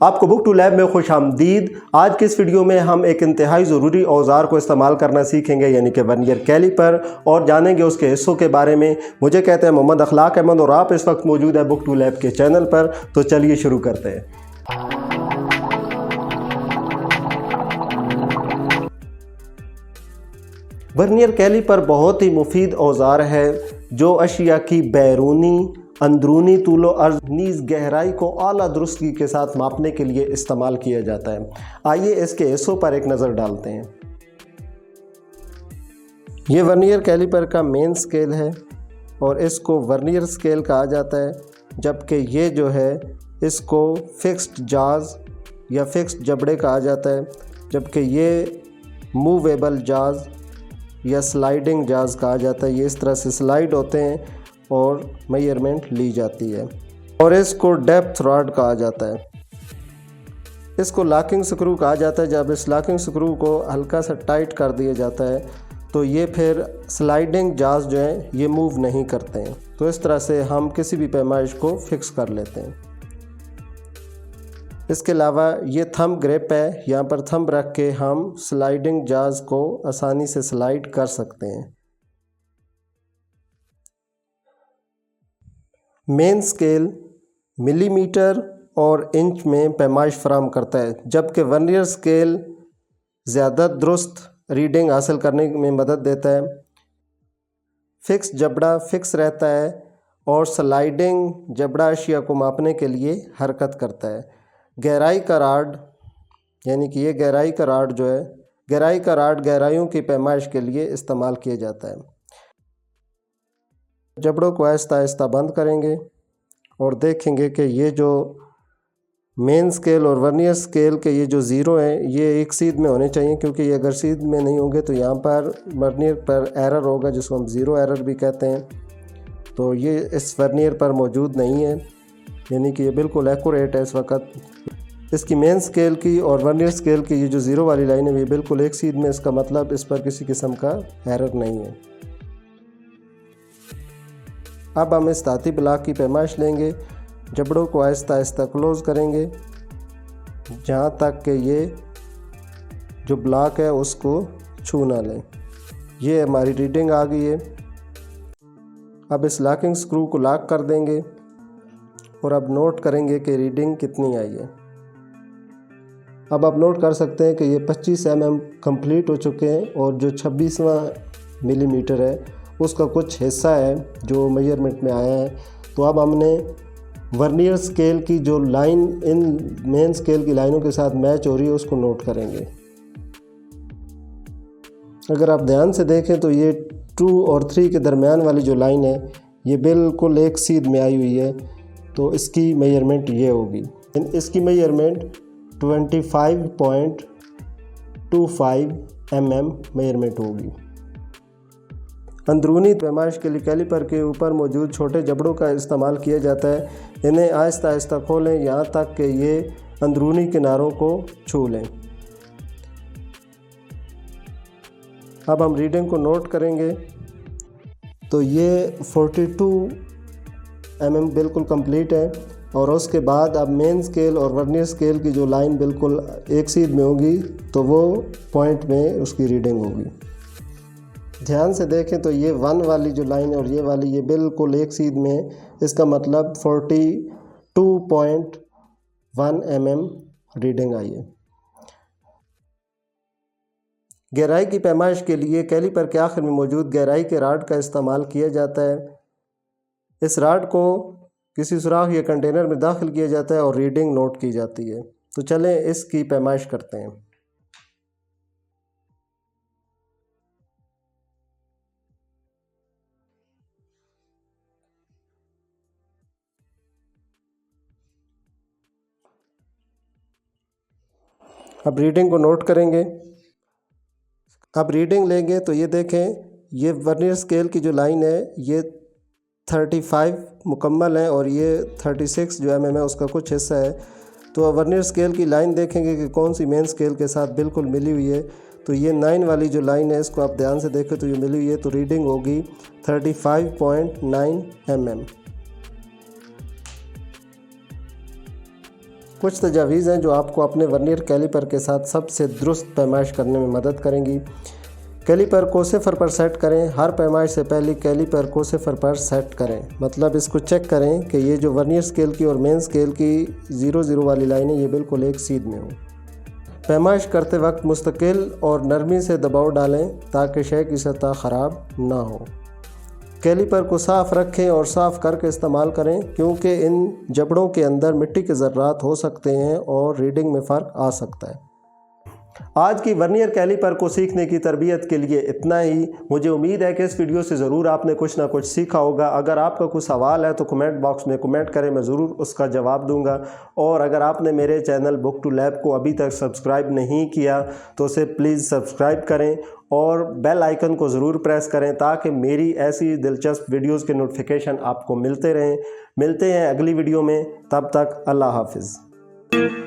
आपको book two lab में खुश आमदीद। आज की इस वीडियो में हम एक इंतहाई ज़रूरी औजार को इस्तेमाल करना सीखेंगे, यानी कि वर्नियर कैलिपर, और जानेंगे उसके हिस्सों के बारे में। मुझे कहते हैं मोहम्मद अखलाक अहमद और आप इस वक्त मौजूद है बुक टू लैब के चैनल पर। तो चलिए शुरू करते हैं। वर्नियर कैलिपर बहुत ही मुफीद औजार है जो अशिया की बैरूनी, अंदरूनी तूलो अर्ज नीज़ गहराई को आला दुरुस्ती के साथ मापने के लिए इस्तेमाल किया जाता है। आइए इसके हिस्सों पर एक नज़र डालते हैं। ये वर्नियर कैलिपर का मेन स्केल है और इसको वर्नियर स्केल कहा जाता है, जबकि ये जो है इसको फिक्स्ड जाज या फिक्स्ड जबड़े कहा जाता है, जबकि ये मूवेबल जाज या स्लाइडिंग जाज कहा जाता है। ये इस तरह से स्लाइड होते हैं और मेजरमेंट ली जाती है। और इसको डेप्थ रॉड कहा जाता है। इसको लॉकिंग स्क्रू कहा जाता है। जब इस लॉकिंग स्क्रू को हल्का सा टाइट कर दिया जाता है तो ये फिर स्लाइडिंग जाज जो हैं ये मूव नहीं करते हैं। तो इस तरह से हम किसी भी पैमाइश को फिक्स कर लेते हैं। इसके अलावा ये थंब ग्रिप है, यहाँ पर थंब रख के हम स्लाइडिंग जाज को आसानी से स्लाइड कर सकते हैं। मेन स्केल मिलीमीटर और इंच में पैमाइश फराहम करता है, जबकि वर्नियर स्केल ज़्यादा दुरुस्त रीडिंग हासिल करने में मदद देता है। फिक्स जबड़ा फिक्स रहता है और स्लाइडिंग जबड़ा अशिया को मापने के लिए हरकत करता है। गहराई का राड, यानी कि ये गहराई का राड जो है, गहराई का राड गहराइयों की पैमाइश के लिए इस्तेमाल किया जाता है। जबड़ों को आहिस्ता आहिस्ता बंद करेंगे और देखेंगे कि ये जो मेन स्केल और वर्नियर स्केल के ये जो ज़ीरो हैं ये एक सीध में होने चाहिए, क्योंकि ये अगर सीध में नहीं होंगे तो यहाँ पर वर्नियर पर एरर होगा, जिसको हम ज़ीरो एरर भी कहते हैं। तो ये इस वर्नियर पर मौजूद नहीं है, यानी कि ये बिल्कुल एक्यूरेट है इस वक्त। इसकी मेन स्केल की और वर्नियर स्केल की ये जो ज़ीरो वाली लाइन है ये बिल्कुल एक सीध में, इसका मतलब इस पर किसी किस्म का एरर नहीं है। अब हम इस धाती ब्लॉक की पैमाइश लेंगे, जबड़ों को आहिस्ता आहिस्ता क्लोज़ करेंगे जहाँ तक कि ये जो ब्लॉक है उसको छू ना लें। ये हमारी रीडिंग आ गई है। अब इस लॉकिंग स्क्रू को लॉक कर देंगे और अब नोट करेंगे कि रीडिंग कितनी आई है। अब आप नोट कर सकते हैं कि ये 25 mm कंप्लीट हो चुके हैं और जो 26वां मिलीमीटर है उसका कुछ हिस्सा है जो मेजरमेंट में आया है। तो अब हमने वर्नियर स्केल की जो लाइन इन मेन स्केल की लाइनों के साथ मैच हो रही है उसको नोट करेंगे। अगर आप ध्यान से देखें तो ये 2 और 3 के दरमियान वाली जो लाइन है ये बिल्कुल एक सीध में आई हुई है, तो इसकी मेजरमेंट ये होगी। इसकी मेजरमेंट 25.25 mm मेजरमेंट होगी। अंदरूनी पैमाइश के लिए कैलिपर के ऊपर मौजूद छोटे जबड़ों का इस्तेमाल किया जाता है। इन्हें आहिस्ता आहिस्ता खोलें यहाँ तक कि ये अंदरूनी किनारों को छू लें। अब हम रीडिंग को नोट करेंगे तो ये 42 mm बिल्कुल कंप्लीट है। और उसके बाद अब मेन स्केल और वर्नियर स्केल की जो लाइन बिल्कुल एक सीध में होगी तो वो पॉइंट में उसकी रीडिंग होगी। ध्यान से देखें तो ये 1 वाली जो लाइन है और ये वाली ये बिल्कुल एक सीध में है, इसका मतलब 42.1 mm रीडिंग आई है। गहराई की पैमाइश के लिए कैलिपर के आखिर में मौजूद गहराई के राड का इस्तेमाल किया जाता है। इस राड को किसी सुराख या कंटेनर में दाखिल किया जाता है और रीडिंग नोट की जाती है। तो चलें इसकी पैमाइश करते हैं। अब रीडिंग को नोट करेंगे। अब रीडिंग लेंगे तो ये देखें, ये वर्नियर स्केल की जो लाइन है ये 35 मुकम्मल है और ये 36 जो mm है उसका कुछ हिस्सा है। तो वर्नियर स्केल की लाइन देखेंगे कि कौन सी मेन स्केल के साथ बिल्कुल मिली हुई है। तो ये 9 वाली जो लाइन है इसको आप ध्यान से देखें तो ये मिली हुई है, तो रीडिंग होगी 35.9 mm। कुछ तजावीज़ हैं जो आपको अपने वर्नियर कैलिपर के साथ सबसे दुरुस्त पैमाइश करने में मदद करेंगी। कैलिपर को सिफर पर सेट करें। हर पैमाइश से पहले कैलिपर को सिफर पर सेट करें, मतलब इसको चेक करें कि ये जो वर्नियर स्केल की और मेन स्केल की 0-0 वाली लाइन है ये बिल्कुल एक सीध में हो। पैमाइश करते वक्त मुस्तकिल और नरमी से दबाव डालें ताकि शय की सतह ख़राब ना हो। कैलिपर को साफ़ रखें और साफ़ करके इस्तेमाल करें, क्योंकि इन जबड़ों के अंदर मिट्टी के ज़र्रात हो सकते हैं और रीडिंग में फ़र्क आ सकता है। आज की वर्नियर कैलिपर को सीखने की तरबियत के लिए इतना ही। मुझे उम्मीद है कि इस वीडियो से ज़रूर आपने कुछ ना कुछ सीखा होगा। अगर आपका कुछ सवाल है तो कमेंट बॉक्स में कमेंट करें, मैं ज़रूर उसका जवाब दूंगा। और अगर आपने मेरे चैनल बुक टू लैब को अभी तक सब्सक्राइब नहीं किया तो उसे प्लीज़ सब्सक्राइब करें और बेल आइकन को ज़रूर प्रेस करें ताकि मेरी ऐसी दिलचस्प वीडियोज़ के नोटिफिकेशन आपको मिलते रहें। मिलते हैं अगली वीडियो में, तब तक अल्लाह हाफिज़।